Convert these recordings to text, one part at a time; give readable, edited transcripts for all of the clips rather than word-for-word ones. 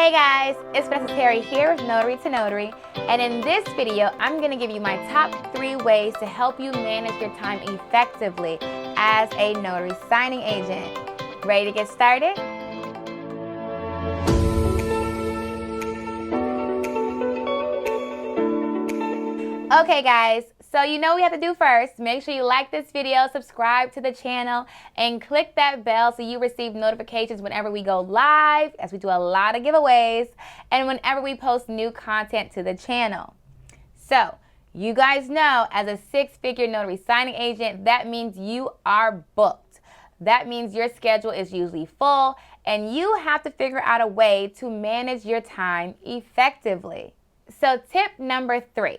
Hey guys, it's Vanessa Terry here with Notary to Notary, and in this video, I'm going to give you my top 3 ways to help you manage your time effectively as a notary signing agent. Ready to get started? Okay guys, so you know what we have to do first. Make sure you like this video, subscribe to the channel, and click that bell so you receive notifications whenever we go live, as we do a lot of giveaways, and whenever we post new content to the channel. So, you guys know, as a 6-figure notary signing agent, that means you are booked. That means your schedule is usually full, and you have to figure out a way to manage your time effectively. So tip number 3.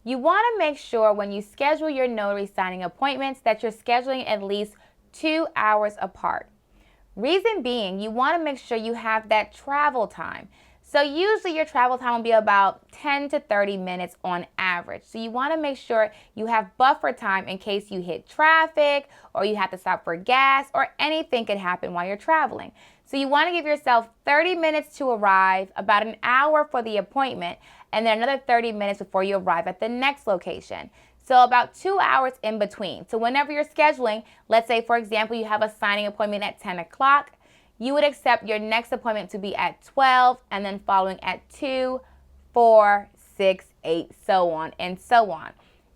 You want to make sure when you schedule your notary signing appointments that you're scheduling at least 2 hours apart. Reason being, you want to make sure you have that travel time. So usually your travel time will be about 10 to 30 minutes on average. So you want to make sure you have buffer time in case you hit traffic or you have to stop for gas or anything could happen while you're traveling. So you want to give yourself 30 minutes to arrive, about an hour for the appointment, and then another 30 minutes before you arrive at the next location. So about 2 hours in between. So whenever you're scheduling, let's say for example you have a signing appointment at 10 o'clock, you would accept your next appointment to be at 12 and then following at 2, 4, 6, 8, so on and so on.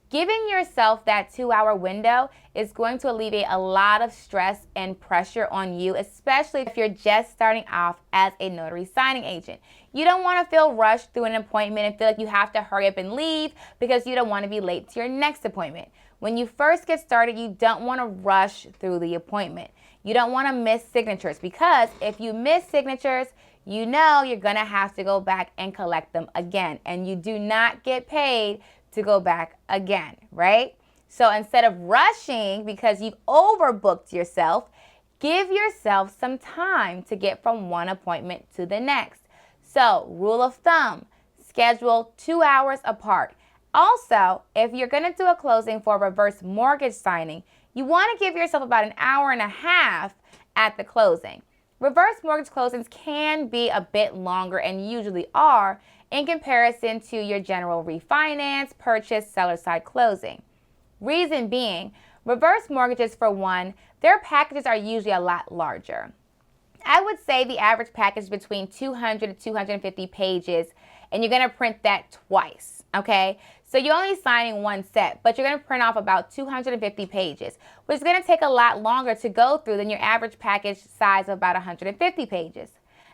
Giving yourself that 2-hour window is going to alleviate a lot of stress and pressure on you, especially if you're just starting off as a notary signing agent. You don't want to feel rushed through an appointment and feel like you have to hurry up and leave because you don't want to be late to your next appointment. When you first get started, you don't want to rush through the appointment. You don't want to miss signatures because if you miss signatures, you know you're going to have to go back and collect them again, and you do not get paid to go back again, right? So instead of rushing because you've overbooked yourself, give yourself some time to get from one appointment to the next. So rule of thumb, schedule 2 hours apart. Also, if you're going to do a closing for a reverse mortgage signing, you want to give yourself about an hour and a half at the closing. Reverse mortgage closings can be a bit longer and usually are in comparison to your general refinance, purchase, seller side closing. Reason being, reverse mortgages, for one, their packages are usually a lot larger. I would say the average package is between 200 to 250 pages, and you're going to print that twice, okay? So you're only signing one set, but you're going to print off about 250 pages, which is going to take a lot longer to go through than your average package size of about 150 pages.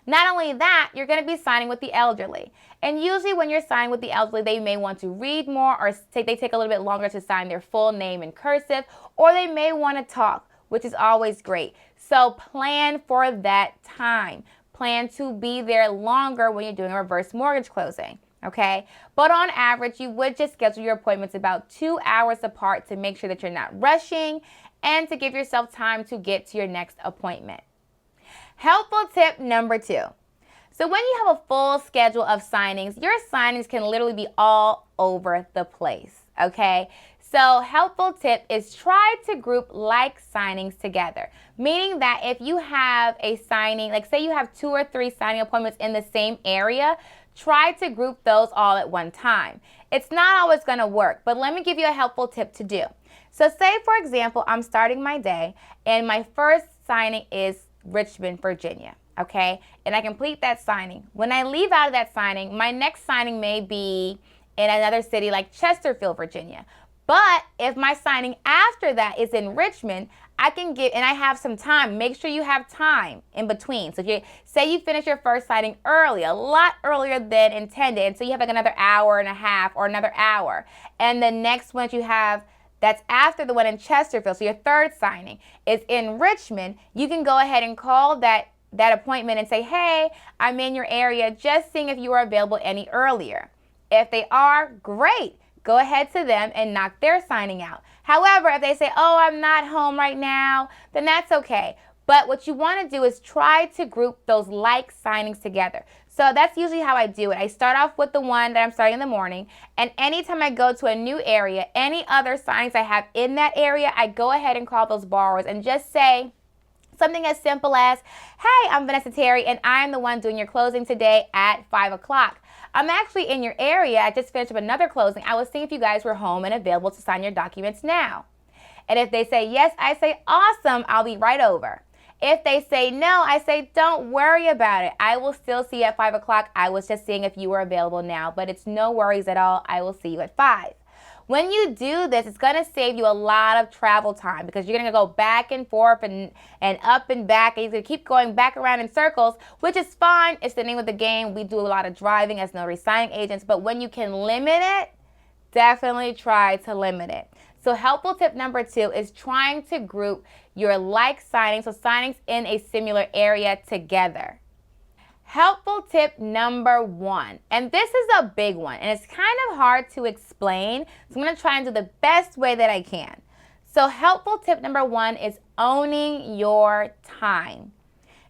Not only that, you're going to be signing with the elderly. And usually when you're signing with the elderly, they may want to read more, or they take a little bit longer to sign their full name in cursive, or they may want to talk, which is always great. So plan for that time. Plan to be there longer when you're doing a reverse mortgage closing, okay? But on average, you would just schedule your appointments about 2 hours apart to make sure that you're not rushing and to give yourself time to get to your next appointment. Helpful tip number 2. So when you have a full schedule of signings, your signings can literally be all over the place, okay? So helpful tip is try to group like signings together, meaning that if you have a signing, like say you have 2 or 3 signing appointments in the same area, try to group those all at one time. It's not always going to work, but let me give you a helpful tip to do. So say, for example, I'm starting my day and my first signing is Richmond, Virginia, okay? And I complete that signing. When I leave out of that signing, my next signing may be in another city like Chesterfield, Virginia. But if my signing after that is in Richmond, I can get, and I have some time. Make sure you have time in between. So if you say you finish your first signing early, a lot earlier than intended, and so you have like another hour and a half or another hour, and the next one you have that's after the one in Chesterfield, so your third signing is in Richmond, you can go ahead and call that appointment and say, hey, I'm in your area, just seeing if you are available any earlier. If they are, great. Go ahead to them and knock their signing out. However, if they say, oh, I'm not home right now, then that's okay. But what you want to do is try to group those like signings together. So that's usually how I do it. I start off with the one that I'm starting in the morning, and anytime I go to a new area, any other signings I have in that area, I go ahead and call those borrowers and just say, Something as simple as, hey, I'm Vanessa Terry, and I'm the one doing your closing today at 5 o'clock. I'm actually in your area. I just finished up another closing. I was seeing if you guys were home and available to sign your documents now. And if they say yes, I say, awesome, I'll be right over. If they say no, I say, don't worry about it. I will still see you at 5 o'clock. I was just seeing if you were available now, but it's no worries at all. I will see you at 5. When you do this, it's going to save you a lot of travel time because you're going to go back and forth and up and back, and you're going to keep going back around in circles, which is fine. It's the name of the game. We do a lot of driving as notary signing agents, but when you can limit it, definitely try to limit it. So helpful tip number 2 is trying to group your like signings, so signings in a similar area together. Helpful tip number 1, and this is a big one, and it's kind of hard to explain, so I'm going to try and do the best way that I can. So helpful tip number 1 is owning your time.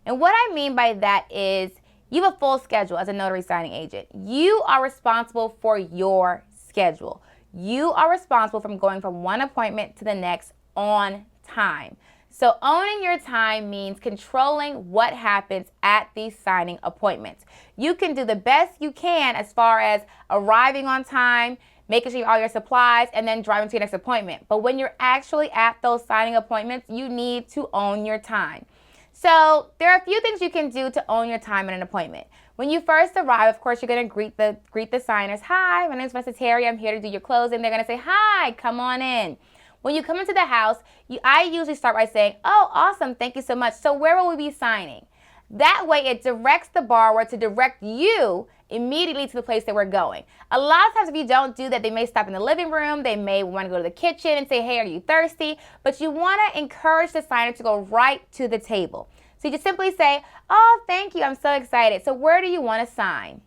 And what I mean by that is you have a full schedule as a notary signing agent. You are responsible for your schedule. You are responsible for going from one appointment to the next on time. So owning your time means controlling what happens at these signing appointments. You can do the best you can as far as arriving on time, making sure you have all your supplies, and then driving to your next appointment. But when you're actually at those signing appointments, you need to own your time. So there are a few things you can do to own your time in an appointment. When you first arrive, of course, you're going to greet the signers. Hi, my name is Vanessa Terry. I'm here to do your closing. They're going to say, hi, come on in. When you come into the house, I usually start by saying, oh, awesome, thank you so much. So where will we be signing? That way it directs the borrower to direct you immediately to the place that we're going. A lot of times if you don't do that, they may stop in the living room, they may want to go to the kitchen and say, hey, are you thirsty? But you want to encourage the signer to go right to the table. So you just simply say, oh, thank you, I'm so excited. So where do you want to sign?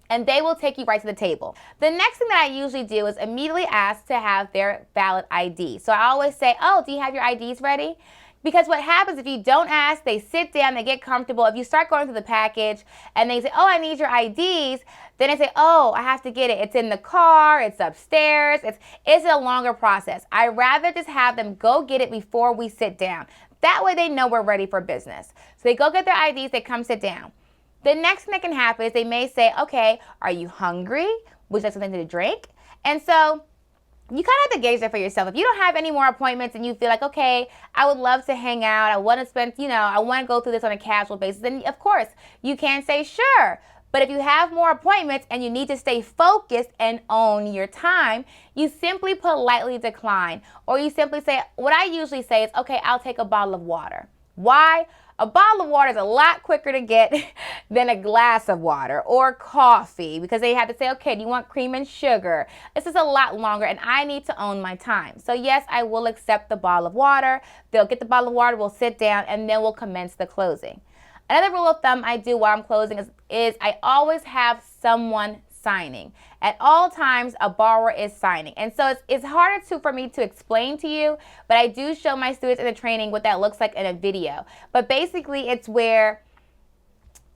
And they will take you right to the table. The next thing that I usually do is immediately ask to have their valid ID. So I always say, oh, do you have your IDs ready? Because what happens if you don't ask, they sit down, they get comfortable. If you start going through the package and they say, oh, I need your IDs, then they say, oh, I have to get it. It's in the car, it's upstairs, it's a longer process. I'd rather just have them go get it before we sit down. That way they know we're ready for business. So they go get their IDs, they come sit down. The next thing that can happen is they may say, okay, are you hungry? Would you like something to drink? And so you kind of have to gauge that for yourself. If you don't have any more appointments and you feel like, okay, I would love to hang out, I want to spend, I want to go through this on a casual basis, then of course you can say sure. But if you have more appointments and you need to stay focused and own your time, you simply politely decline. Or you simply say, what I usually say is, okay, I'll take a bottle of water. Why? A bottle of water is a lot quicker to get than a glass of water or coffee because they have to say, okay, do you want cream and sugar? This is a lot longer and I need to own my time. So yes, I will accept the bottle of water. They'll get the bottle of water, we'll sit down, and then we'll commence the closing. Another rule of thumb I do while I'm closing is I always have someone signing. At all times, a borrower is signing. And so it's harder for me to explain to you, but I do show my students in the training what that looks like in a video. But basically, it's where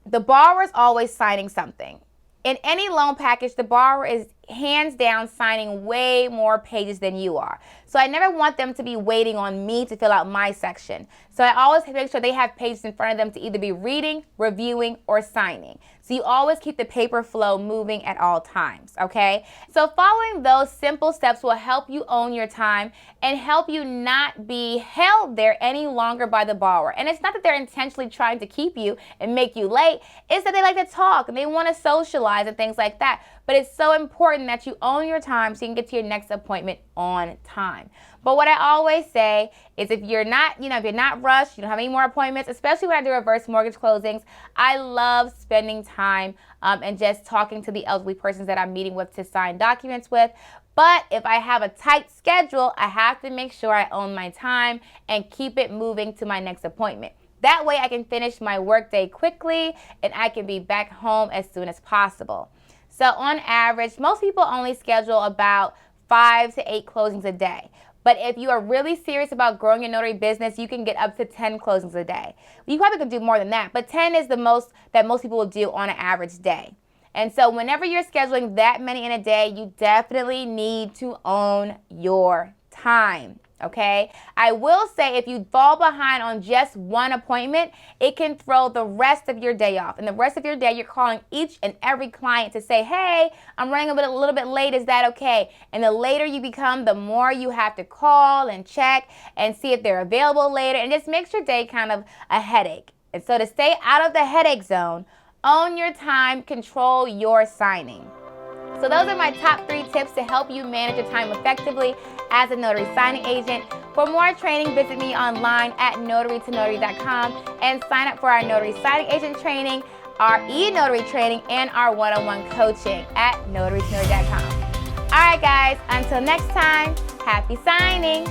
the borrower is always signing something. In any loan package, the borrower is hands down signing way more pages than you are. So I never want them to be waiting on me to fill out my section. So I always make sure they have pages in front of them to either be reading, reviewing, or signing. So you always keep the paper flow moving at all times, okay? So following those simple steps will help you own your time and help you not be held there any longer by the borrower. And it's not that they're intentionally trying to keep you and make you late. It's that they like to talk and they want to socialize and things like that. But it's so important that you own your time so you can get to your next appointment on time. But what I always say is if you're not, if you're not rushed, you don't have any more appointments, especially when I do reverse mortgage closings, I love spending time and just talking to the elderly persons that I'm meeting with to sign documents with. But if I have a tight schedule, I have to make sure I own my time and keep it moving to my next appointment. That way I can finish my workday quickly and I can be back home as soon as possible. So on average, most people only schedule about 5 to 8 closings a day. But if you are really serious about growing your notary business, you can get up to 10 closings a day. You probably could do more than that, but 10 is the most that most people will do on an average day. And so whenever you're scheduling that many in a day, you definitely need to own your time, okay? I will say if you fall behind on just one appointment, it can throw the rest of your day off. And the rest of your day, you're calling each and every client to say, hey, I'm running a little bit late, is that okay? And the later you become, the more you have to call and check and see if they're available later, and it just makes your day kind of a headache. And so to stay out of the headache zone, own your time, control your signing. So those are my top 3 tips to help you manage your time effectively as a notary signing agent. For more training, visit me online at notarytonotary.com and sign up for our notary signing agent training, our e-notary training, and our one-on-one coaching at notarytonotary.com. All right, guys, until next time, happy signing.